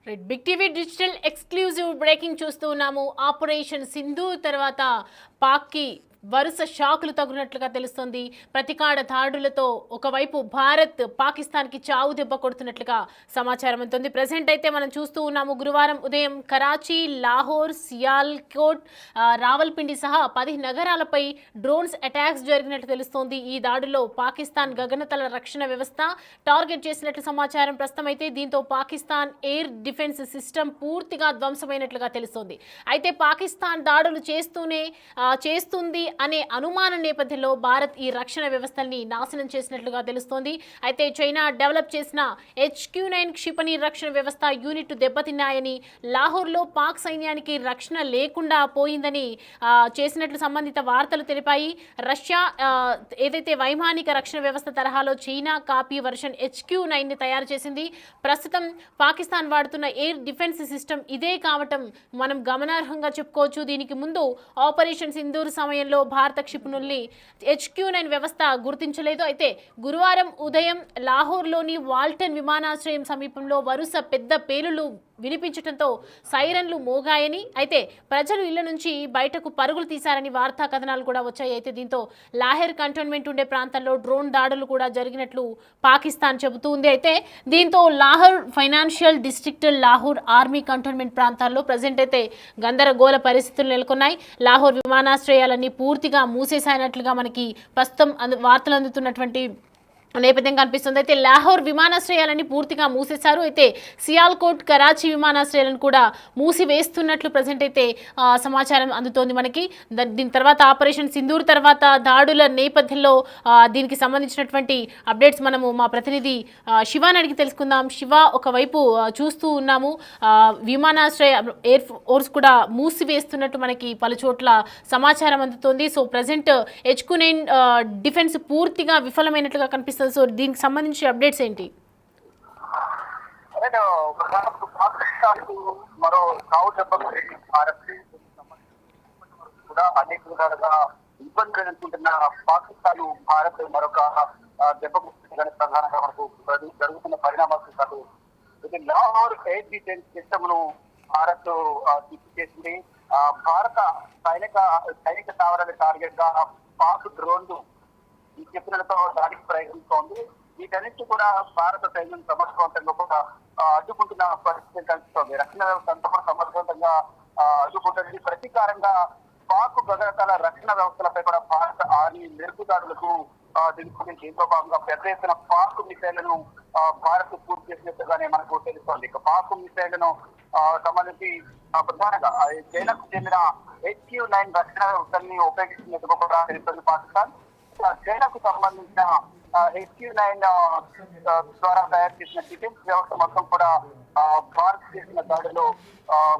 Big TV digital exclusive breaking చూస్తూ ఉన్నాము. Operation Sindoor తర్వాత పాక్కి వరుస షాకులు తగునట్లుగా తెలుస్తోంది. ప్రతికాడ దాడులతో ఒకవైపు భారత్ పాకిస్తాన్కి చావు దెబ్బ కొడుతున్నట్లుగా సమాచారం అందుతుంది. ప్రజెంట్ అయితే మనం చూస్తూ ఉన్నాము. గురువారం ఉదయం కరాచీ, లాహోర్, సియాల్కోట్, రావల్పిండి సహా 10 నగరాలపై డ్రోన్స్ అటాక్స్ జరిగినట్లు తెలుస్తోంది. ఈ దాడుల్లో పాకిస్తాన్ గగనతల రక్షణ వ్యవస్థ టార్గెట్ చేసినట్లు సమాచారం. ప్రస్తుతం అయితే దీంతో పాకిస్తాన్ ఎయిర్ డిఫెన్స్ సిస్టమ్ పూర్తిగా ధ్వంసమైనట్లుగా తెలుస్తోంది. అయితే పాకిస్తాన్ దాడులు చేస్తుంది అనే అనుమానం నేపథ్యంలో భారత్ ఈ రక్షణ వ్యవస్థల్ని నాశనం చేసినట్లుగా తెలుస్తోంది. అయితే చైనా డెవలప్ చేసిన HQ-9 క్షిపణి రక్షణ వ్యవస్థ యూనిట్ దెబ్బతిన్నాయని, లాహోర్లో పాక్ సైన్యానికి రక్షణ లేకుండా పోయిందని చేసినట్లు సంబంధిత వార్తలు తెలిపాయి. రష్యా ఏదైతే వైమానిక రక్షణ వ్యవస్థ తరహాలో చైనా కాపీ వర్షన్ HQ-9ని తయారు చేసింది. ప్రస్తుతం పాకిస్తాన్ వాడుతున్న ఎయిర్ డిఫెన్స్ సిస్టమ్ ఇదే కావటం మనం గమనార్హంగా చెప్పుకోవచ్చు. దీనికి ముందు ఆపరేషన్ సింధూర్ సమయంలో భారత క్షిపణుల్ని HQ-9 వ్యవస్థ గుర్తించలేదు. అయితే గురువారం ఉదయం లాహోర్లోని వాల్టన్ విమానాశ్రయం సమీపంలో వరుస పెద్ద పేలుళ్లు వినిపించడంతో సైరన్లు మోగాయని, అయితే ప్రజలు ఇళ్ల నుంచి బయటకు పరుగులు తీశారని వార్తా కథనాలు కూడా వచ్చాయి. అయితే దీంతో లాహోర్ కంటోన్మెంట్ ఉండే ప్రాంతాల్లో డ్రోన్ దాడులు కూడా జరిగినట్లు పాకిస్తాన్ చెబుతూ ఉంది. అయితే దీంతో Lahore financial district, Lahore army cantonment ప్రాంతాల్లో ప్రజెంట్ అయితే గందరగోళ పరిస్థితులు నెలకొన్నాయి. లాహోర్ విమానాశ్రయాలన్నీ పూర్తిగా మూసేసాయినట్లుగా మనకి ప్రస్తుతం వార్తలు అందుతున్నటువంటి నేపథ్యం కనిపిస్తుంది. అయితే లాహోర్ విమానాశ్రయాలని పూర్తిగా మూసేశారు. అయితే సియాల్కోట్, కరాచీ విమానాశ్రయాలను కూడా మూసివేస్తున్నట్లు ప్రజెంట్ అయితే సమాచారం అందుతోంది మనకి. దీని తర్వాత ఆపరేషన్ సింధూర్ తర్వాత దాడుల నేపథ్యంలో దీనికి సంబంధించినటువంటి అప్డేట్స్ మనము మా ప్రతినిధి శివాని అడిగి తెలుసుకుందాం. శివ, ఒకవైపు చూస్తూ ఉన్నాము విమానాశ్రయ ఎయిర్ ఫోర్స్ కూడా మూసివేస్తున్నట్టు మనకి పలు చోట్ల సమాచారం అందుతోంది. సో ప్రజెంట్ HQ-9 డిఫెన్స్ పూర్తిగా విఫలమైనట్లుగా కనిపిస్తుంది. సో దీనికి సంబంధించి అప్డేట్స్ ఏంటి? మరో సాగు దెబ్బకు కూడా అనేక విధాలుగా ఇబ్బందులు ఎదుర్కొంటున్న పాకిస్తాన్ భారత్ మరొక దెబ్బకు ప్రధానంగా మనకు జరుగుతున్న పరిణామాలు. ఇది లాహోర్ ఎయిర్ డిఫెన్స్ సిస్టమ్ ను భారత్ సిద్ధం చేసింది. భారత సైనిక స్థావరాల టార్గెట్ గా పాక్ డ్రోన్లు ఈ క్షిపణులతో దాడికి ప్రయత్నిస్తోంది. వీటన్నిటి కూడా భారత సైన్యం సమర్థవంతంగా కూడా అడ్డుకుంటున్న పరిస్థితి కనిపిస్తోంది. రక్షణ వ్యవస్థ అంతా కూడా సమర్థవంతంగా అడ్డుకుంటుంది. ప్రతీకారంగా పాక్ గగనతల రక్షణ వ్యవస్థలపై కూడా భారత ఆర్మీ మెరుపుదాడులకు దిగుతుంది. దీంతో భాగంగా పెద్ద ఎత్తున పాక్ మిసైళ్లను భారత్ పూర్తి చేసినట్టుగానే మనకు తెలుస్తోంది. ఇక పాక్ మిసైళ్లను సంబంధించి ప్రధానంగా చైనాకు చెందిన HQ-9 రక్షణ వ్యవస్థల్ని ఉపయోగిస్తున్నట్టుగా కూడా తెలుస్తోంది పాకిస్తాన్. చైనాకు సంబంధించిన HQ-9 ద్వారా తయారు చేసిన డిఫెన్స్ వ్యవస్థ మొత్తం కూడా భారత్ చేసిన దాడిలో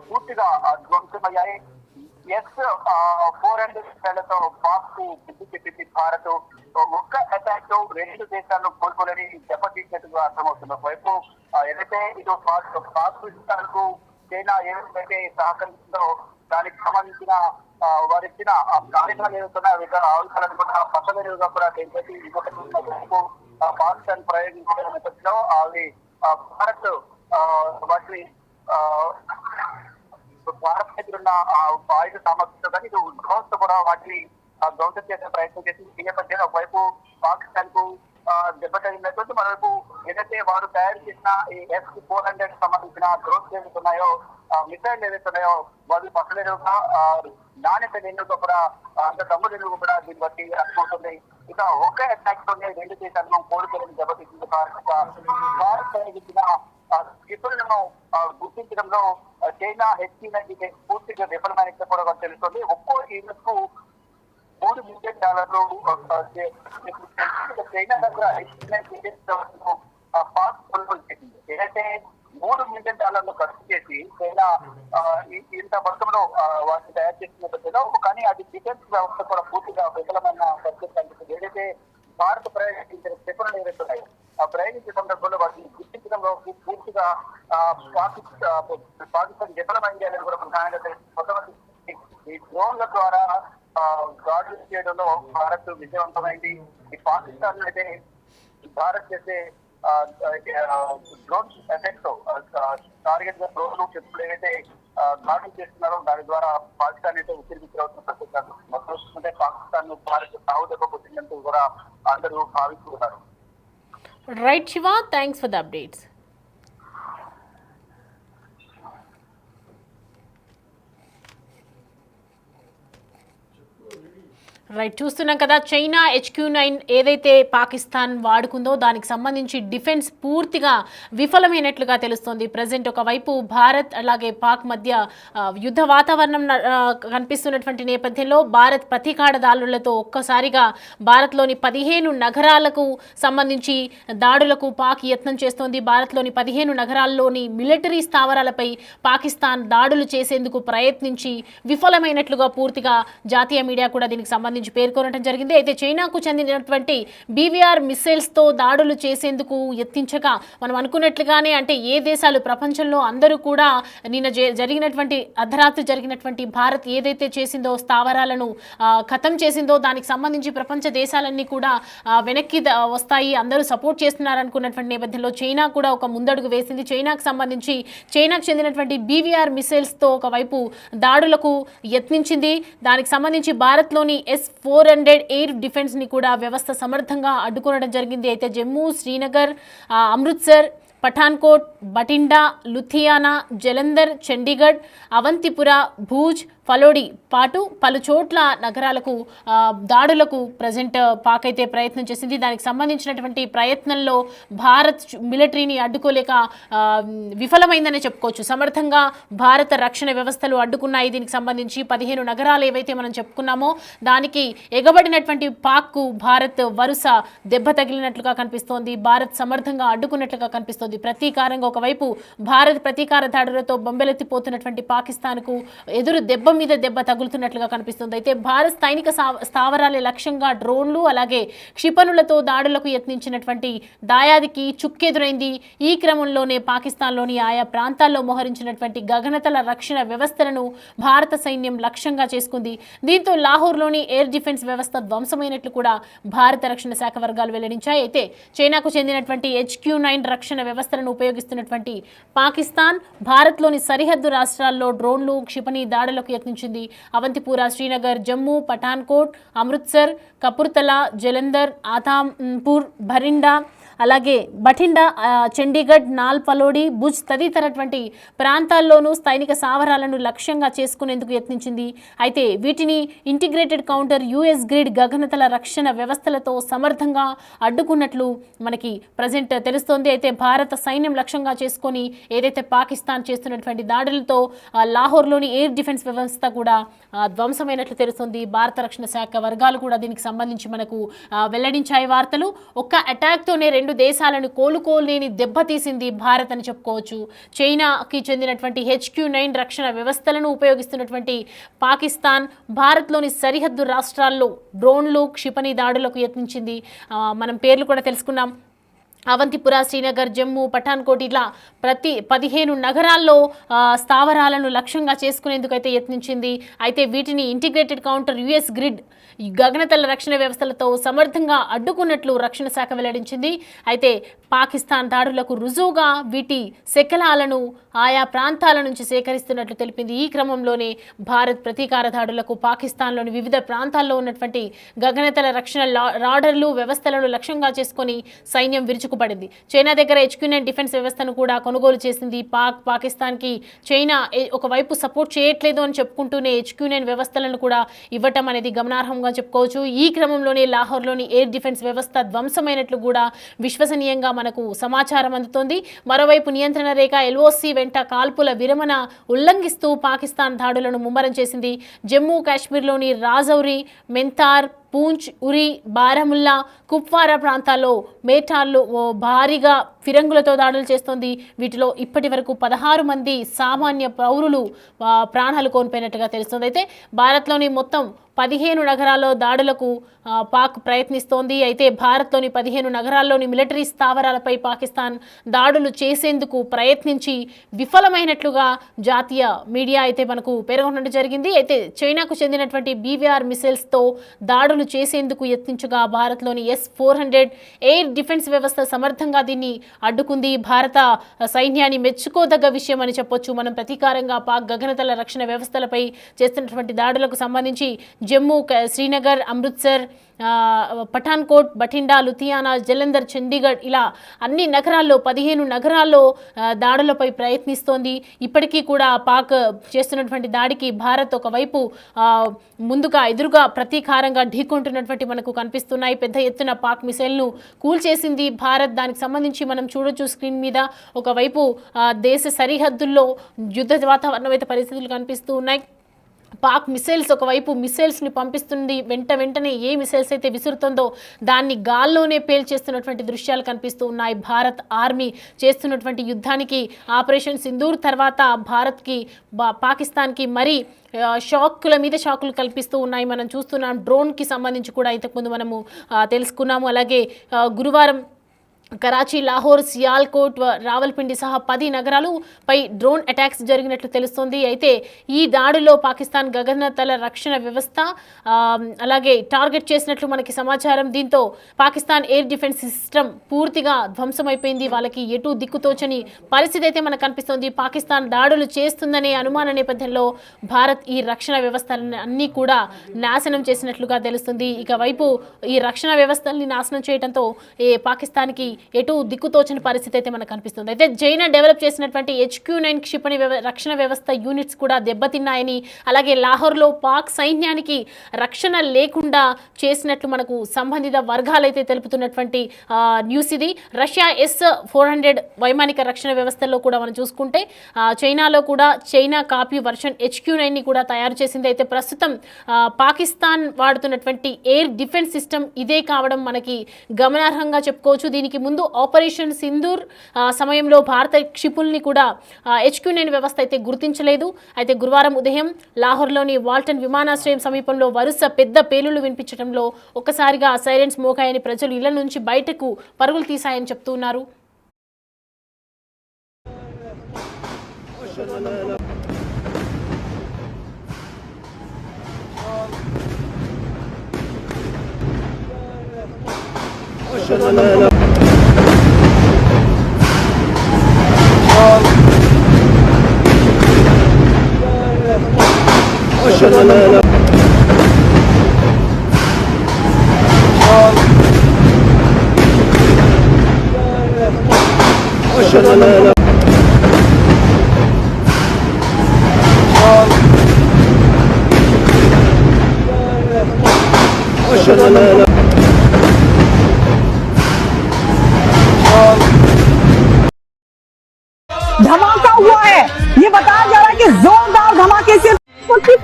పూర్తిగా ధ్వంసమయ్యాయి. S-400 పాక్ కు బుద్ధి చెప్పింది భారత్. ఒక్క అటాక్ తో 2 దేశాలను కోలుకోలేని దెబ్బతీసినట్టుగా అర్థమవుతుంది. ఒకవైపు ఏదైతే ఇటు పాకిస్తాన్ కు చైనా ఏదైతే సహకరిస్తుందో దానికి సంబంధించిన వారిచ్చిన కార్యక్రమాలు ఏదైతున్నా ఆయుధాలను కూడా పసగరుగా కూడా తెలిపి పాకిస్తాన్ ప్రయోగించిన నేపథ్యంలో అవి భారత్ వాటిని భారత్ దగ్గర ఉన్న ఆయుధ సామర్థ్యంతో కానీ ఇటు డ్రోన్స్ కూడా వాటిని ధ్వంసం చేసే ప్రయత్నం చేసింది. ఈ నేపథ్యంలో ఒకవైపు పాకిస్తాన్ కు దెబ్బతిన్నటువంటి, మరోవైపు ఏదైతే వారు తయారు చేసిన ఈ S-400 సంబంధించిన డ్రోన్స్ ఏవైతున్నాయో మిసైల్ ఏవైతున్నాయో వాళ్ళు పసలేరుగా నాణ్యత లేనిగా కూడా అంత తమ్ముడు లేనిగా కూడా దీన్ని బట్టి అర్థమవుతుంది. ఇక ఒకే అటాక్ తోనే 2 దేశాలను కోలుకోలేని దెబ్బతీసింది. భారత్ ప్రయోగించిన క్షిపణులను గుర్తించడంలో చైనా HQ-9 పూర్తిగా విఫలమైనట్టు కూడా తెలుస్తుంది. ఒక్కో యూనిట్ కు $3 మిలియన్ చైనా దగ్గర పాక్ కొనుగోలు చేసింది. ఏదైతే $3 మిలియన్ ఖర్చు చేసి చైనా ఇంత మొత్తంలో వాటిని తయారు చేసిన కానీ అది డిఫెన్స్ వ్యవస్థ కూడా పూర్తిగా విఫలమైన పరిస్థితి కనిపిస్తుంది. ఏదైతే భారత్ ప్రయోగించిన క్షిపణులు ఏవైతున్నాయి ప్రయోగించే సందర్భంలో వాటిని గుర్తించడంలో పూర్తిగా పాకిస్తాన్ విఫలమైంది అనేది కూడా ప్రధానంగా తెలుస్తుంది. ఈ డ్రోన్ల ద్వారా దాడులు చేయడంలో భారత్ విజయవంతమైంది. ఈ పాకిస్తాన్ అయితే భారత్ చేసే డ్రోన్ ఎఫెక్ట్ టార్గెట్ గా డ్రోన్ ఎప్పుడు ఏదైతే దాడులు చేస్తున్నారో దాని ద్వారా పాకిస్తాన్ అయితే ఉత్తీర్ణితులవుతున్న ప్రస్తుతం మొత్తం చూసుకుంటే పాకిస్తాన్ భారత్ సాగు దెబ్బ కొట్టిందంటూ కూడా అందరూ భావిస్తున్నారు. Right Shiva, thanks for the updates. Right, చూస్తున్నాం కదా, చైనా HQ-9 ఏదైతే పాకిస్తాన్ వాడుకుందో దానికి సంబంధించి డిఫెన్స్ పూర్తిగా విఫలమైనట్లుగా తెలుస్తోంది. ప్రజెంట్ ఒకవైపు భారత్ అలాగే పాక్ మధ్య యుద్ధ వాతావరణం కనిపిస్తున్నటువంటి నేపథ్యంలో భారత్ ప్రతీకార దాడులతో ఒక్కసారిగా భారత్లోని 15 నగరాలకు సంబంధించి దాడులకు పాక్ యత్నం చేస్తోంది. భారత్లోని 15 నగరాల్లోని మిలిటరీ స్థావరాలపై పాకిస్తాన్ దాడులు చేసేందుకు ప్రయత్నించి విఫలమైనట్లుగా పూర్తిగా జాతీయ మీడియా కూడా దీనికి సంబంధించి పేర్కొనడం జరిగింది. అయితే చైనాకు చెందినటువంటి BVR మిసైల్స్తో దాడులు చేసేందుకు యత్నించగా మనం అనుకున్నట్లుగానే, అంటే ఏ దేశాలు ప్రపంచంలో అందరూ కూడా నిన్న జరిగినటువంటి అర్ధరాత్రి జరిగినటువంటి భారత్ ఏదైతే చేసిందో స్థావరాలను ఖతం చేసిందో దానికి సంబంధించి ప్రపంచ దేశాలన్నీ కూడా వెనక్కి వస్తాయి, అందరూ సపోర్ట్ చేస్తున్నారు అనుకున్నటువంటి నేపథ్యంలో చైనా కూడా ఒక ముందడుగు వేసింది. చైనాకు సంబంధించి చైనాకు చెందినటువంటి BVR మిసైల్స్తో ఒకవైపు దాడులకు యత్నించింది. దానికి సంబంధించి భారత్లోని S-400 ఎయిర్ డిఫెన్స్ని కూడా వ్యవస్థ సమర్థంగా అడ్డుకోవడం జరిగింది. అయితే జమ్మూ, శ్రీనగర్, అమృత్సర్, పఠాన్కోట్, బటిండా, లుధియానా, జలంధర్, చండీగఢ్, అవంతిపుర, భూజ్, ఫలోడి పాటు పలు చోట్ల నగరాలకు దాడులకు ప్రజెంట్ పాక్ అయితే ప్రయత్నం చేసింది. దానికి సంబంధించినటువంటి ప్రయత్నంలో భారత్ మిలిటరీని అడ్డుకోలేక విఫలమైందనే చెప్పుకోవచ్చు. సమర్థంగా భారత రక్షణ వ్యవస్థలు అడ్డుకున్నాయి. దీనికి సంబంధించి 15 నగరాలు ఏవైతే మనం చెప్పుకున్నామో దానికి ఎగబడినటువంటి పాక్కు భారత్ వరుస దెబ్బ తగిలినట్లుగా కనిపిస్తోంది. భారత్ సమర్థంగా అడ్డుకున్నట్లుగా కనిపిస్తోంది. ప్రతీకారంగా ఒకవైపు భారత్ ప్రతీకార దాడులతో బొంబెలెత్తిపోతున్నటువంటి పాకిస్తాన్కు ఎదురు దెబ్బ మీద దెబ్బ తగులుతున్నట్లుగా కనిపిస్తుంది. అయితే భారత్ సైనిక స్థావరాల లక్ష్యంగా డ్రోన్లు అలాగే క్షిపణులతో దాడులకు యత్నించినటువంటి దాయాదికి చుక్కెదురైంది. ఈ క్రమంలోనే పాకిస్తాన్లోని ఆయా ప్రాంతాల్లో మోహరించినటువంటి గగనతల రక్షణ వ్యవస్థలను భారత సైన్యం లక్ష్యంగా చేసుకుంది. దీంతో లాహోర్లోని ఎయిర్ డిఫెన్స్ వ్యవస్థ ధ్వంసమైనట్లు కూడా భారత రక్షణ శాఖ వర్గాలు వెల్లడించాయి. అయితే చైనాకు చెందినటువంటి HQ-9 రక్షణ వ్యవస్థలను ఉపయోగిస్తున్నటువంటి పాకిస్తాన్ భారత్లోని సరిహద్దు రాష్ట్రాల్లో డ్రోన్లు, క్షిపణి దాడులకు యత్నించింది. అవంతిపుర, శ్రీనగర్, జమ్మూ, పఠాన్కోట్, అమృత్సర్, కపుర్తలా, జలంధర్, ఆథాంపూర్, భరిండా, అలాగే బఠిండా, చండీగఢ్, నాల్ పలోడి, భుజ్ తదితరటువంటి ప్రాంతాల్లోనూ సైనిక స్థావరాలను లక్ష్యంగా చేసుకునేందుకు యత్నించింది. అయితే వీటిని ఇంటిగ్రేటెడ్ కౌంటర్ US గ్రిడ్ గగనతల రక్షణ వ్యవస్థలతో సమర్థంగా అడ్డుకున్నట్లు మనకి ప్రజెంట్ తెలుస్తోంది. అయితే భారత సైన్యం లక్ష్యంగా చేసుకొని ఏదైతే పాకిస్తాన్ చేస్తున్నటువంటి దాడులతో లాహోర్లోని ఎయిర్ డిఫెన్స్ వ్యవస్థ కూడా ధ్వంసమైనట్లు తెలుస్తుంది. భారత రక్షణ శాఖ వర్గాలు కూడా దీనికి సంబంధించి మనకు వెల్లడించాయి వార్తలు. ఒక్క అటాక్తోనే 2 దేశాలను కోలుకోలేని దెబ్బతీసింది భారత్ అని చెప్పుకోవచ్చు. చైనాకి చెందినటువంటి HQ-9 రక్షణ వ్యవస్థలను ఉపయోగిస్తున్నటువంటి పాకిస్తాన్ భారత్లోని సరిహద్దు రాష్ట్రాల్లో డ్రోన్లు, క్షిపణి దాడులకు యత్నించింది. మనం పేర్లు కూడా తెలుసుకున్నాం. అవంతిపుర, శ్రీనగర్, జమ్మూ, పఠాన్కోట్ ఇలా ప్రతి 15 నగరాల్లో స్థావరాలను లక్ష్యంగా చేసుకునేందుకైతే యత్నించింది. అయితే వీటిని ఇంటిగ్రేటెడ్ కౌంటర్ US గ్రిడ్ గగనతల రక్షణ వ్యవస్థలతో సమర్థంగా అడ్డుకున్నట్లు రక్షణ శాఖ వెల్లడించింది. అయితే పాకిస్తాన్ దాడులకు రుజువుగా వీటి శకలాలను ఆయా ప్రాంతాల నుంచి సేకరిస్తున్నట్లు తెలిపింది. ఈ క్రమంలోనే భారత్ ప్రతీకార దాడులకు పాకిస్తాన్లోని వివిధ ప్రాంతాల్లో ఉన్నటువంటి గగనతల రక్షణ రాడర్లు వ్యవస్థలను లక్ష్యంగా చేసుకొని సైన్యం విరుచుకుపడింది. చైనా దగ్గర HQ-9 డిఫెన్స్ వ్యవస్థను కూడా కొనుగోలు చేసింది. పాకిస్తాన్కి చైనా ఒకవైపు సపోర్ట్ చేయట్లేదు అని చెప్పుకుంటూనే HQ-9 వ్యవస్థలను కూడా ఇవ్వటం అనేది గమనార్హంగా చెప్పుకోవచ్చు. ఈ క్రమంలోనే లాహోర్లోని ఎయిర్ డిఫెన్స్ వ్యవస్థ ధ్వంసమైనట్లు కూడా విశ్వసనీయంగా మనకు సమాచారం అందుతోంది. మరోవైపు నియంత్రణ రేఖ LOC వెంట కాల్పుల విరమణ ఉల్లంఘిస్తూ పాకిస్తాన్ దాడులను ముమ్మరం చేసింది. జమ్మూ కాశ్మీర్లోని రాజౌరి, మెంతార్, పూంచ్, ఉరి, బారాముల్లా, కుప్వారా ప్రాంతాల్లో మేటార్లు భారీగా ఫిరంగులతో దాడులు చేస్తోంది. వీటిలో ఇప్పటి వరకు 16 మంది సామాన్య పౌరులు ప్రాణాలు కోల్పోయినట్టుగా తెలుస్తుంది. అయితే భారత్లోని మొత్తం 15 నగరాల్లో దాడులకు పాక్ ప్రయత్నిస్తోంది. అయితే భారత్లోని 15 నగరాల్లోని మిలిటరీ స్థావరాలపై పాకిస్తాన్ దాడులు చేసేందుకు ప్రయత్నించి విఫలమైనట్లుగా జాతీయ మీడియా అయితే మనకు పేర్కొనడం జరిగింది. అయితే చైనాకు చెందినటువంటి బీవీఆర్ మిసైల్స్తో దాడులు చేసేందుకు యత్నించగా భారత్లోని S-400 ఎయిర్ డిఫెన్స్ వ్యవస్థ సమర్థంగా దీన్ని అడ్డుకుంది. భారత సైన్యాన్ని మెచ్చుకోదగ్గ విషయం అని చెప్పొచ్చు. మనం ప్రతీకారంగా పాక్ గగనతల రక్షణ వ్యవస్థలపై చేస్తున్నటువంటి దాడులకు సంబంధించి జమ్మూ, శ్రీనగర్, అమృత్సర్, పఠాన్కోట్, బఠిండా, లుధియానా, జలంధర్, చండీగఢ్ ఇలా అన్ని నగరాల్లో 15 నగరాల్లో దాడులపై ప్రయత్నిస్తోంది. ఇప్పటికీ కూడా పాక్ చేస్తున్నటువంటి దాడికి భారత్ ఒకవైపు ముందుగా ఎదురుగా ప్రతీకారంగా ఢీకొంటున్నటువంటి మనకు కనిపిస్తున్నాయి. పెద్ద ఎత్తున పాక్ మిసైల్ను కూల్చేసింది భారత్. దానికి సంబంధించి మనం చూడొచ్చు స్క్రీన్ మీద. ఒకవైపు దేశ సరిహద్దుల్లో యుద్ధ వాతావరణం అయితే పరిస్థితులు కనిపిస్తూ ఉన్నాయి. పాక్ మిసైల్స్ ఒకవైపు మిసైల్స్ని పంపిస్తుంది. వెంటనే ఏ మిసైల్స్ అయితే విసురుతుందో దాన్ని గాల్లోనే పేల్చేస్తున్నటువంటి దృశ్యాలు కనిపిస్తూ ఉన్నాయి. భారత్ ఆర్మీ చేస్తున్నటువంటి యుద్ధానికి ఆపరేషన్ సింధూర్ తర్వాత భారత్కి పాకిస్తాన్కి మరీ షాకుల మీద షాకులు కల్పిస్తూ ఉన్నాయి. మనం చూస్తున్నాం. డ్రోన్కి సంబంధించి కూడా ఇంతకుముందు మనము తెలుసుకున్నాము. అలాగే గురువారం కరాచీ, లాహోర్, సియాల్కోట్, రావల్పిండి సహా 10 నగరాలపై డ్రోన్ అటాక్స్ జరిగినట్లు తెలుస్తోంది. అయితే ఈ దాడిలో పాకిస్తాన్ గగనతల రక్షణ వ్యవస్థ అలాగే టార్గెట్ చేసినట్లు మనకి సమాచారం. దీంతో పాకిస్తాన్ ఎయిర్ డిఫెన్స్ సిస్టమ్ పూర్తిగా ధ్వంసమైపోయింది. వాళ్ళకి ఎటు దిక్కుతోచని పరిస్థితి అయితే మనకు కనిపిస్తోంది. పాకిస్తాన్ దాడులు చేస్తుందనే అనుమాన నేపథ్యంలో భారత్ ఈ రక్షణ వ్యవస్థలను అన్నీ కూడా నాశనం చేసినట్లుగా తెలుస్తుంది. ఇక వైపు ఈ రక్షణ వ్యవస్థల్ని నాశనం చేయడంతో పాకిస్తాన్కి ఎటు దిక్కుతోచని పరిస్థితి అయితే మనకు కనిపిస్తుంది. అయితే చైనా డెవలప్ చేసినటువంటి HQ-9 క్షిపణి రక్షణ వ్యవస్థ యూనిట్స్ కూడా దెబ్బతిన్నాయని, అలాగే లాహోర్లో పాక్ సైన్యానికి రక్షణ లేకుండా చేసినట్లు మనకు సంబంధిత వర్గాలైతే తెలుపుతున్నటువంటి న్యూస్ ఇది. రష్యా S-400 వైమానిక రక్షణ వ్యవస్థల్లో కూడా మనం చూసుకుంటే చైనాలో కూడా చైనా కాపీ వర్షన్ HQ-9ని కూడా తయారు చేసింది. అయితే ప్రస్తుతం పాకిస్తాన్ వాడుతున్నటువంటి ఎయిర్ డిఫెన్స్ సిస్టమ్ ఇదే కావడం మనకి గమనార్హంగా చెప్పుకోవచ్చు. దీనికి ముందు ఆపరేషన్ సింధూర్ సమయంలో భారత క్షిపుల్ని కూడా HQ-9 వ్యవస్థ అయితే గుర్తించలేదు. అయితే గురువారం ఉదయం లాహోర్లోని వాల్టన్ విమానాశ్రయం సమీపంలో వరుస పెద్ద పేలుళ్లు వినిపించడంలో ఒక్కసారిగా సైరన్స్ మోగాయని ప్రజలు ఇళ్ల నుంచి బయటకు పరుగులు తీశాయని చెప్తున్నారు. धमाका हुआ है, ये बताया जा रहा है कि जोरदार धमाके से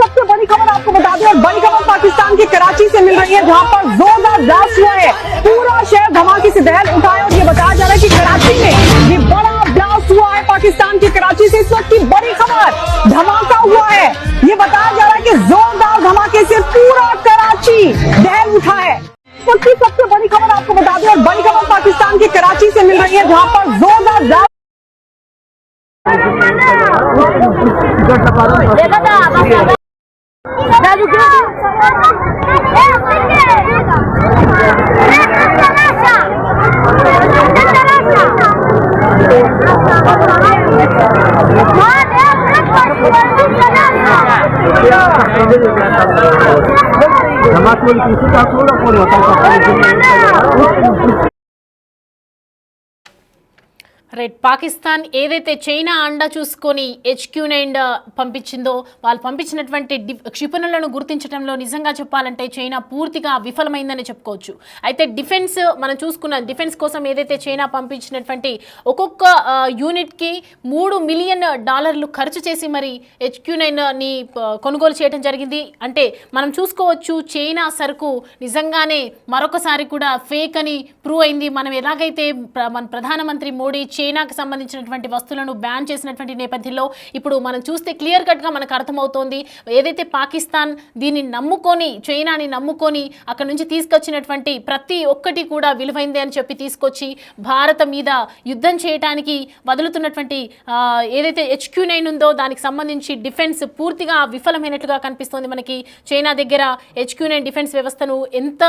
सबसे बड़ी खबर आपको बता दें, और बड़ी खबर पाकिस्तान के कराची से मिल रही है, जहां पर जोरदार ब्लास्ट हुआ है। पूरा शहर धमाके से दहल उठा है और ये बताया जा रहा है कि कराची में ये बड़ा ब्लास्ट हुआ है। पाकिस्तान के कराची से इस वक्त की बड़ी खबर, धमाका हुआ है, ये बताया जा रहा है कि जोरदार धमाके से पूरा कराची दहल उठा है। सबसे बड़ी खबर आपको बता दें, और बड़ी खबर पाकिस्तान के कराची से मिल रही है, जहां पर जोरदार ब्लास्ट రైట్. పాకిస్తాన్ ఏదైతే చైనా అండా చూసుకొని HQ-9 పంపించిందో, వాళ్ళు పంపించినటువంటి క్షిపణులను గుర్తించడంలో నిజంగా చెప్పాలంటే చైనా పూర్తిగా విఫలమైందని చెప్పుకోవచ్చు. అయితే డిఫెన్స్ మనం చూసుకున్న డిఫెన్స్ కోసం ఏదైతే చైనా పంపించినటువంటి ఒక్కొక్క యూనిట్కి $3 మిలియన్ ఖర్చు చేసి మరి HQ-9ని కొనుగోలు చేయడం జరిగింది. అంటే మనం చూసుకోవచ్చు చైనా సరుకు నిజంగానే మరొకసారి కూడా ఫేక్ అని ప్రూవ్ అయింది. మనం ఎలాగైతే మన ప్రధానమంత్రి మోడీ చైనాకి సంబంధించినటువంటి వస్తువులను బ్యాన్ చేసినటువంటి నేపథ్యంలో ఇప్పుడు మనం చూస్తే క్లియర్ కట్గా మనకు అర్థమవుతోంది. ఏదైతే పాకిస్తాన్ దీన్ని నమ్ముకొని, చైనాని నమ్ముకొని అక్కడ నుంచి తీసుకొచ్చినటువంటి ప్రతి ఒక్కటి కూడా విలువైందే అని చెప్పి తీసుకొచ్చి భారత మీద యుద్ధం చేయడానికి వదులుతున్నటువంటి ఏదైతే HQ-9 ఉందో దానికి సంబంధించి డిఫెన్స్ పూర్తిగా విఫలమైనట్లుగా కనిపిస్తోంది. మనకి చైనా దగ్గర HQ-9 డిఫెన్స్ వ్యవస్థను ఎంత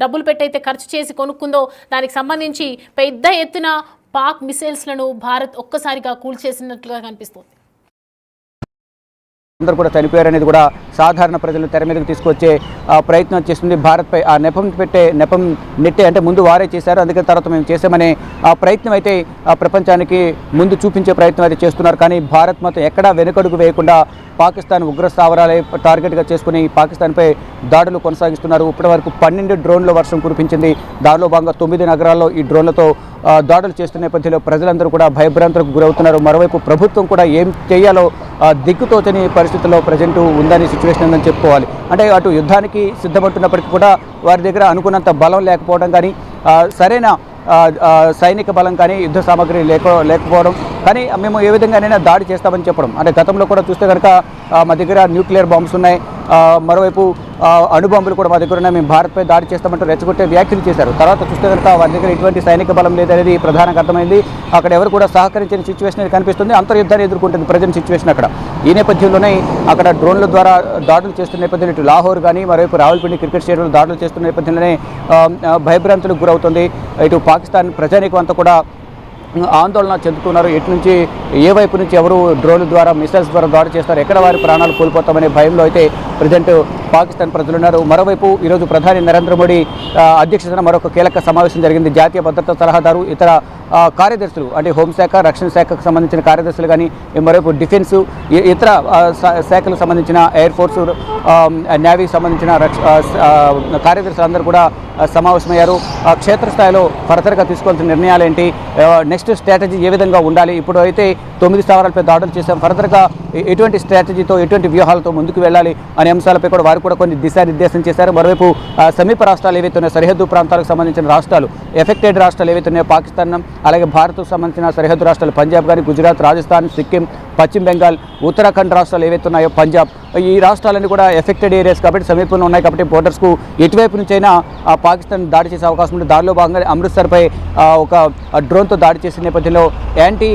డబ్బులు పెట్టయితే ఖర్చు చేసి కొనుక్కుందో దానికి సంబంధించి పెద్ద ఎత్తున పాక్ మిసైల్స్లను భారత్ ఒక్కసారిగా కూల్చేసినట్లుగా కనిపిస్తోంది. అందరూ కూడా చనిపోయారనేది కూడా సాధారణ ప్రజలు తెర మీదకి తీసుకొచ్చే ప్రయత్నం చేస్తుంది. భారత్పై ఆ నెపం నెట్టే అంటే ముందు వారే చేశారు, అందుకే తర్వాత మేము చేసామనే ప్రయత్నం అయితే ప్రపంచానికి ముందు చూపించే ప్రయత్నం అయితే చేస్తున్నారు. కానీ భారత్ మాత్రం ఎక్కడా వెనుకడుగు వేయకుండా పాకిస్తాన్ ఉగ్ర స్థావరాలే టార్గెట్గా చేసుకుని పాకిస్తాన్పై దాడులు కొనసాగిస్తున్నారు. ఇప్పటి వరకు 12 డ్రోన్ల వర్షం కురిపించింది. దానిలో భాగంగా 9 నగరాల్లో ఈ డ్రోన్లతో దాడులు చేస్తున్న నేపథ్యంలో ప్రజలందరూ కూడా భయభ్రాంతులకు గురవుతున్నారు. మరోవైపు ప్రభుత్వం కూడా ఏం చేయాలో దిక్కుతోచని పరిస్థితుల్లో ప్రజెంట్ ఉందని సిచ్యువేషన్ ఉందని చెప్పుకోవాలి. అంటే అటు యుద్ధానికి సిద్ధపడుతున్నప్పటికీ కూడా వారి దగ్గర అనుకున్నంత బలం లేకపోవడం కానీ, సరైన సైనిక బలం కానీ, యుద్ధ సామాగ్రి లేకపోవడం కానీ మేము ఏ విధంగానైనా దాడి చేస్తామని చెప్పడం. అంటే గతంలో కూడా చూస్తే కనుక మా దగ్గర న్యూక్లియర్ బాంబ్స్ ఉన్నాయి, మరోవైపు అణుబాంబులు కూడా మా దగ్గర ఉన్నాయి, మేము భారత్పై దాడి చేస్తామంటూ రెచ్చగొట్టే వ్యాఖ్యలు చేశారు. తర్వాత చూస్తే కనుక వారి దగ్గర ఎటువంటి సైనిక బలం లేదనేది ప్రధానంగా అర్థమైంది. అక్కడ ఎవరు కూడా సహకరించిన సిచ్యువేషన్ కనిపిస్తుంది. అంతర్యుద్ధాన్ని ఎదుర్కొంటుంది ప్రజెంట్ సిచ్యువేషన్ అక్కడ. ఈ నేపథ్యంలోనే అక్కడ డ్రోన్ల ద్వారా దాడులు చేస్తున్న నేపథ్యంలో ఇటు లాహోర్ కానీ, మరోవైపు రావల్పిండి క్రికెట్ స్టేడియంలో దాడులు చేస్తున్న నేపథ్యంలోనే భయభ్రాంతులకు గురవుతుంది. ఇటు పాకిస్తాన్ ప్రజానీకం అంతా కూడా ఆందోళన చెందుతున్నారు. ఎటు నుంచి ఏ వైపు నుంచి ఎవరు డ్రోన్ల ద్వారా మిసైల్స్ ద్వారా దాడి చేస్తారు, ఎక్కడ వారి ప్రాణాలు కోల్పోతామనే భయంలో అయితే ప్రజెంట్ పాకిస్తాన్ ప్రజలు ఉన్నారు. మరోవైపు ఈరోజు ప్రధాని నరేంద్ర మోడీ అధ్యక్షతన మరొక కీలక సమావేశం జరిగింది. జాతీయ భద్రతా సలహాదారు, ఇతర కార్యదర్శులు అంటే హోంశాఖ, రక్షణ శాఖకు సంబంధించిన కార్యదర్శులు కానీ, మరోవైపు డిఫెన్స్, ఇతర శాఖలకు సంబంధించిన ఎయిర్ ఫోర్స్, నేవీకి సంబంధించిన కార్యదర్శులు అందరూ కూడా సమావేశమయ్యారు. క్షేత్రస్థాయిలో ఫర్దర్గా తీసుకోవాల్సిన నిర్ణయాలు ఏంటి, నెక్స్ట్ స్ట్రాటజీ ఏ విధంగా ఉండాలి, ఇప్పుడు అయితే 9 స్థావరాలపై దాడులు చేశాం, ఫర్దర్గా ఎటువంటి స్ట్రాటజీతో ఎటువంటి వ్యూహాలతో ముందుకు వెళ్ళాలి అనే అంశాలపై కూడా వారు కూడా కొన్ని దిశానిర్దేశం చేశారు. మరోవైపు సమీప రాష్ట్రాలు ఏవైతే ఉన్నాయో, సరిహద్దు ప్రాంతాలకు సంబంధించిన రాష్ట్రాలు, ఎఫెక్టెడ్ రాష్ట్రాలు ఏవైతే ఉన్నాయో పాకిస్తాన్, అలాగే భారత్కు సంబంధించిన సరిహద్దు రాష్ట్రాలు పంజాబ్ కానీ, గుజరాత్, రాజస్థాన్, సిక్కిం, పశ్చిమ బెంగాల్, ఉత్తరాఖండ్ రాష్ట్రాలు ఏవైతే ఉన్నాయో పంజాబ్, ఈ రాష్ట్రాలన్నీ కూడా ఎఫెక్టెడ్ ఏరియాస్ కాబట్టి సమీపంలో ఉన్నాయి కాబట్టి బోర్డర్స్కు ఎటువైపు నుంచైనా పాకిస్తాన్ దాడి చేసే అవకాశం ఉంది. దానిలో భాగంగా అమృత్సర్పై ఒక డ్రోన్తో దాడి చేసిన నేపథ్యంలో యాంటీ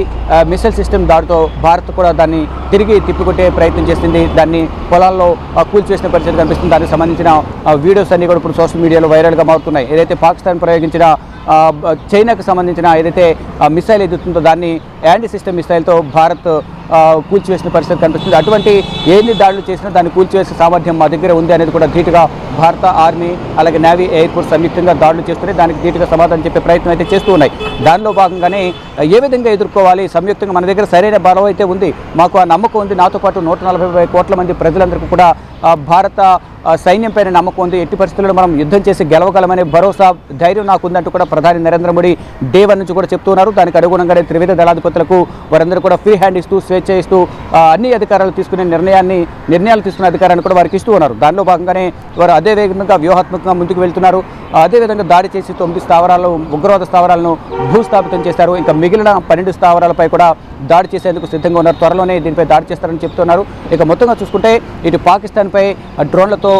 మిసైల్ సిస్టమ్ దాడితో భారత్ కూడా దాన్ని తిరిగి తిప్పికొట్టే ప్రయత్నం చేసింది. దాన్ని పొలాల్లో కూల్చివేసిన పరిస్థితి కనిపిస్తుంది. దానికి సంబంధించిన వీడియోస్ అన్ని కూడా ఇప్పుడు సోషల్ మీడియాలో వైరల్గా మారుతున్నాయి. ఏదైతే పాకిస్తాన్ ప్రయోగించిన చైనాకు సంబంధించిన ఏదైతే మిసైల్ ఎదుగుతుందో దాన్ని యాంటీ సిస్టమ్ మిసైల్తో భారత్ కూల్చివేసిన పరిస్థితి కనిపిస్తుంది. అటువంటి ఎన్ని దాడులు చేసినా దాన్ని కూల్చివేసే సామర్థ్యం మా దగ్గర ఉంది అనేది కూడా ధీటుగా భారత ఆర్మీ, అలాగే నేవీ, ఎయిర్ ఫోర్స్ సంయుక్తంగా దాడులు చేస్తున్నాయి. దానికి ధీటుగా సమాధానం చెప్పే ప్రయత్నం అయితే చేస్తూ ఉన్నాయి. దానిలో భాగంగానే ఏ విధంగా ఎదుర్కోవాలి, సంయుక్తంగా మన దగ్గర సరైన బలం అయితే ఉంది, మాకు ఆ నమ్మకం ఉంది. నాతో పాటు 140 కోట్ల మంది ప్రజలందరికీ కూడా భారత సైన్యం పైన నమ్మకం ఉంది. ఎట్టి పరిస్థితుల్లో మనం యుద్ధం చేసి గెలవగలమనే భరోసా, ధైర్యం నాకు ఉందంటూ కూడా ప్రధాని నరేంద్ర మోడీ డే 1 నుంచి కూడా చెప్తున్నారు. దానికి అనుగుణంగానే త్రివిధ దళాధిపతులకు వారందరూ కూడా ఫ్రీ హ్యాండ్ ఇస్తూ, స్వేచ్ఛ ఇస్తూ అన్ని అధికారాలు తీసుకునే నిర్ణయాలు తీసుకునే అధికారాన్ని కూడా వారికి ఇస్తూ ఉన్నారు. దానిలో భాగంగానే వారు అదే వేగంగా వ్యూహాత్మకంగా ముందుకు వెళ్తున్నారు. అదేవిధంగా దాడి చేసి 9 స్థావరాలను, ఉగ్రవాద స్థావరాలను భూస్థాపితం చేశారు. ఇంకా మిగిలిన 12 స్థావరాలపై కూడా దాడి చేసేందుకు సిద్ధంగా ఉన్నారు. త్వరలోనే దీనిపై దాడి చేస్తారని చెప్తున్నారు. ఇక మొత్తంగా చూసుకుంటే ఇటు పాకిస్తాన్పై డ్రోన్లతో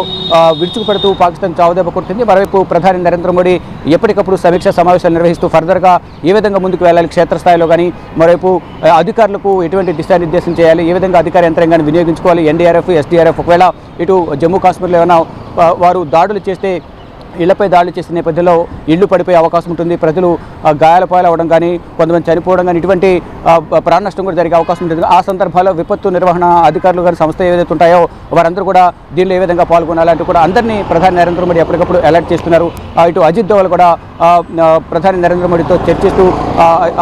విరుచుకుపడుతూ పాకిస్తాన్ చావుదెబ్బ కొడుతుంది. మరోవైపు ప్రధాని నరేంద్ర మోడీ ఎప్పటికప్పుడు సమీక్షా సమావేశాలు నిర్వహిస్తూ ఫర్దర్గా ఏ విధంగా ముందుకు వెళ్ళాలి క్షేత్రస్థాయిలో కానీ, మరోవైపు అధికారులకు ఎటువంటి దిశానిర్దేశం చేయాలి, ఏ విధంగా అధికార యంత్రాంగాన్ని వినియోగించుకోవాలి, ఎన్డీఆర్ఎఫ్, ఎస్డీఆర్ఎఫ్ ఒకవేళ ఇటు జమ్మూ కాశ్మీర్లో ఏమైనా వారు దాడులు చేస్తే ఇళ్లపై దాడులు చేసిన నేపథ్యంలో ఇళ్లు పడిపోయే అవకాశం ఉంటుంది. ప్రజలు గాయాల పాలవడం కానీ, కొంతమంది చనిపోవడం కానీ, ఇటువంటి ప్రాణ నష్టం కూడా జరిగే అవకాశం ఉంటుంది. ఆ సందర్భాల్లో విపత్తు నిర్వహణ అధికారులు కానీ, సంస్థ ఏదైతే ఉంటాయో వారందరూ కూడా దీనిలో ఏ విధంగా పాల్గొనాలంటూ కూడా అందరినీ ప్రధాని నరేంద్ర మోడీ ఎప్పటికప్పుడు అలర్ట్ చేస్తున్నారు. ఇటు అజిత్ దోవల్ కూడా ప్రధాని నరేంద్ర మోడీతో చర్చిస్తూ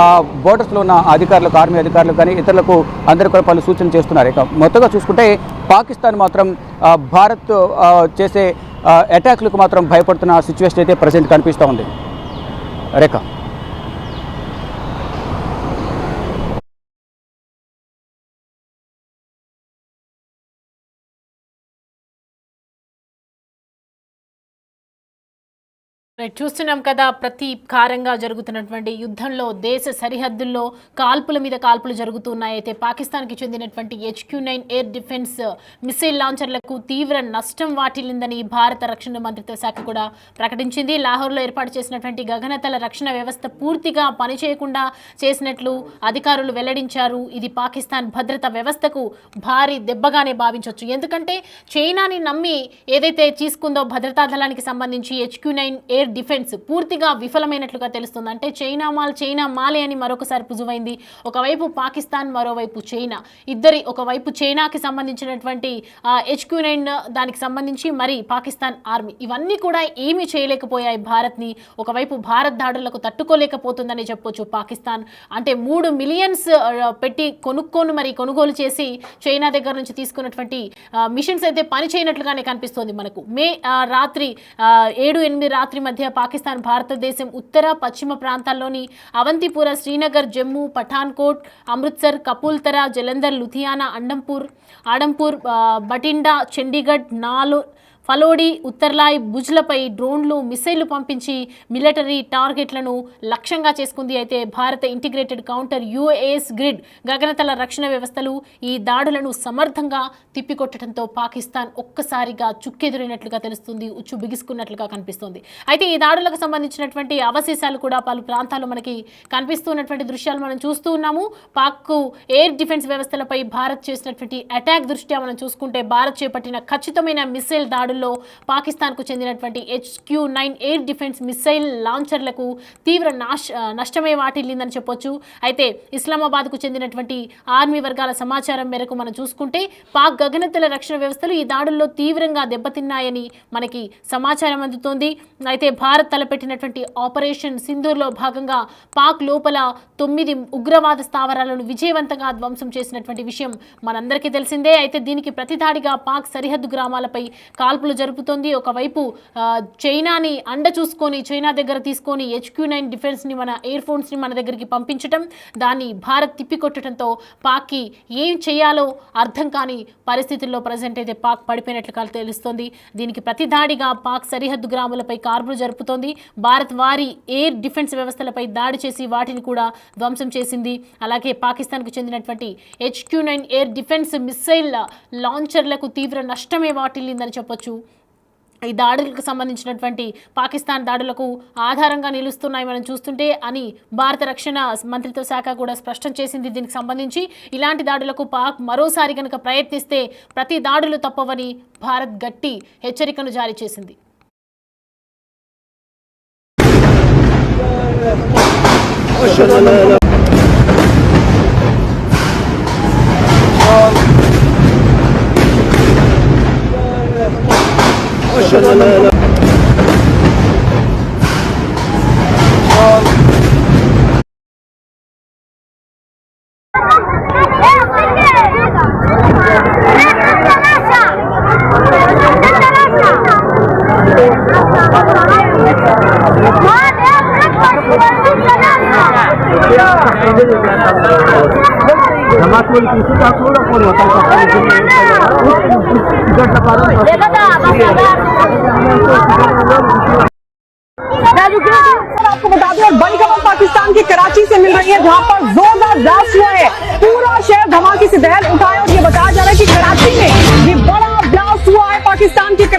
ఆ బోర్డర్స్లో ఉన్న అధికారులకు, ఆర్మీ అధికారులకు కానీ ఇతరులకు అందరూ కూడా పలు సూచనలు చేస్తున్నారు. ఇక మొత్తంగా చూసుకుంటే పాకిస్తాన్ మాత్రం భారత్ చేసే అటాక్లకు మాత్రం భయపడుతున్న సిచ్యువేషన్ అయితే ప్రజెంట్ కనిపిస్తూ ఉంది. రేఖ. చూస్తున్నాం కదా, ప్రతీకారంగా జరుగుతున్నటువంటి యుద్ధంలో దేశ సరిహద్దుల్లో కాల్పుల మీద కాల్పులు జరుగుతున్నాయి. అయితే పాకిస్తాన్కి చెందినటువంటి HQ-9 ఎయిర్ డిఫెన్స్ మిసైల్ లాంచర్లకు తీవ్ర నష్టం వాటిల్లిందని భారత రక్షణ మంత్రిత్వ శాఖ కూడా ప్రకటించింది. లాహోర్లో ఏర్పాటు చేసినటువంటి గగనతల రక్షణ వ్యవస్థ పూర్తిగా పనిచేయకుండా చేసినట్లు అధికారులు వెల్లడించారు. ఇది పాకిస్తాన్ భద్రతా వ్యవస్థకు భారీ దెబ్బగానే భావించవచ్చు. ఎందుకంటే చైనాని నమ్మి ఏదైతే తీసుకుందో భద్రతా దళానికి సంబంధించి HQ-9 ఎయిర్ డిఫెన్స్ పూర్తిగా విఫలమైనట్లుగా తెలుస్తుంది. అంటే చైనా మాలే అని మరొకసారి రుజువైంది. ఒకవైపు పాకిస్తాన్, మరోవైపు చైనా, ఇద్దరి ఒకవైపు చైనాకి సంబంధించినటువంటి HQ-9 దానికి సంబంధించి మరి పాకిస్తాన్ ఆర్మీ ఇవన్నీ కూడా ఏమీ చేయలేకపోయాయి భారత్ని. ఒకవైపు భారత్ దాడులకు తట్టుకోలేకపోతుందని చెప్పొచ్చు పాకిస్తాన్. అంటే 3 మిలియన్స్ పెట్టి కొనుగోలు చేసి చైనా దగ్గర నుంచి తీసుకున్నటువంటి మిషన్స్ అయితే పని చేయనట్లుగానే కనిపిస్తోంది మనకు. రాత్రి 7-8 రాత్రి మధ్య పాకిస్తాన్ భారతదేశం ఉత్తర పశ్చిమ ప్రాంతాల్లోని అవంతిపుర, శ్రీనగర్, జమ్మూ, పఠాన్కోట్, అమృత్సర్, కపూల్తరా, జలంధర్, లుధియానా, ఆడంపూర్, బటిండా, చండీగఢ్, ఫలోడి, ఉత్తర్లాయ్, భుజ్లపై డ్రోన్లు, మిసైళ్లు పంపించి మిలిటరీ టార్గెట్లను లక్ష్యంగా చేసుకుంది. అయితే భారత ఇంటిగ్రేటెడ్ కౌంటర్ UAS గ్రిడ్ గగనతల రక్షణ వ్యవస్థలు ఈ దాడులను సమర్థంగా తిప్పికొట్టడంతో పాకిస్తాన్ ఒక్కసారిగా చుక్కెదురైనట్లుగా తెలుస్తుంది, ఉచ్చు బిగుసుకున్నట్లుగా కనిపిస్తుంది. అయితే ఈ దాడులకు సంబంధించినటువంటి అవశేషాలు కూడా పలు ప్రాంతాల్లో మనకి కనిపిస్తున్నటువంటి దృశ్యాలు మనం చూస్తూ ఉన్నాము. పాక్ ఎయిర్ డిఫెన్స్ వ్యవస్థలపై భారత్ చేసినటువంటి అటాక్ దృష్ట్యా మనం చూసుకుంటే భారత్ చేపట్టిన ఖచ్చితమైన మిసైల్ దాడులు పాకిస్తాన్కు చెందినటువంటి HQ-9 ఎయిర్ డిఫెన్స్ మిసైల్ లాంచర్లకు తీవ్ర నష్టమే వాటిల్లిందని చెప్పొచ్చు. అయితే ఇస్లామాబాద్కు చెందినటువంటి ఆర్మీ వర్గాల సమాచారం మేరకు మనం చూసుకుంటే పాక్ గగనతల రక్షణ వ్యవస్థలు ఈ దాడుల్లో తీవ్రంగా దెబ్బతిన్నాయని మనకి సమాచారం అందుతోంది. అయితే భారత్ తలపెట్టినటువంటి ఆపరేషన్ సింధూర్లో భాగంగా పాక్ లోపల 9 ఉగ్రవాద స్థావరాలను విజయవంతంగా ధ్వంసం చేసినటువంటి విషయం మనందరికీ తెలిసిందే. అయితే దీనికి ప్రతిదాడిగా పాక్ సరిహద్దు గ్రామాలపై కాల్పులు జరుపుతోంది. ఒకవైపు చైనాని అండ చూసుకొని చైనా దగ్గర తీసుకొని HQ-9 డిఫెన్స్ని మన ఎయిర్ ఫోర్స్ని మన దగ్గరికి పంపించడం, దాన్ని భారత్ తిప్పికొట్టడంతో పాక్కి ఏం చేయాలో అర్థం కాని పరిస్థితుల్లో ప్రజెంట్ అయితే పాక్ పడిపోయినట్లుగా తెలుస్తోంది. దీనికి ప్రతిదాడిగా పాక్ సరిహద్దు గ్రామాలపై కాల్పులు జరుపుతోంది. భారత్ వారి ఎయిర్ డిఫెన్స్ వ్యవస్థలపై దాడి చేసి వాటిని కూడా ధ్వంసం చేసింది. అలాగే పాకిస్తాన్కు చెందినటువంటి HQ-9 ఎయిర్ డిఫెన్స్ మిసైల్ లాంచర్లకు తీవ్ర నష్టమే వాటిల్లిందని చెప్పొచ్చు. ఈ దాడులకు సంబంధించినటువంటి పాకిస్తాన్ దాడులకు ఆధారంగా నిలుస్తున్నాయి మనం చూస్తుంటే అని భారత రక్షణ మంత్రిత్వ శాఖ కూడా స్పష్టం చేసింది. దీనికి సంబంధించి ఇలాంటి దాడులకు పాక్ మరోసారి కనుక ప్రయత్నిస్తే ప్రతి దాడులు తప్పవని భారత్ గట్టి హెచ్చరికను జారీ చేసింది. आपको बता दें, और बड़ी खबर पाकिस्तान के कराची से मिल रही है, जहां पर जोरदार ब्लास्ट हुआ है, पूरा शहर धमाके से दहल उठाया।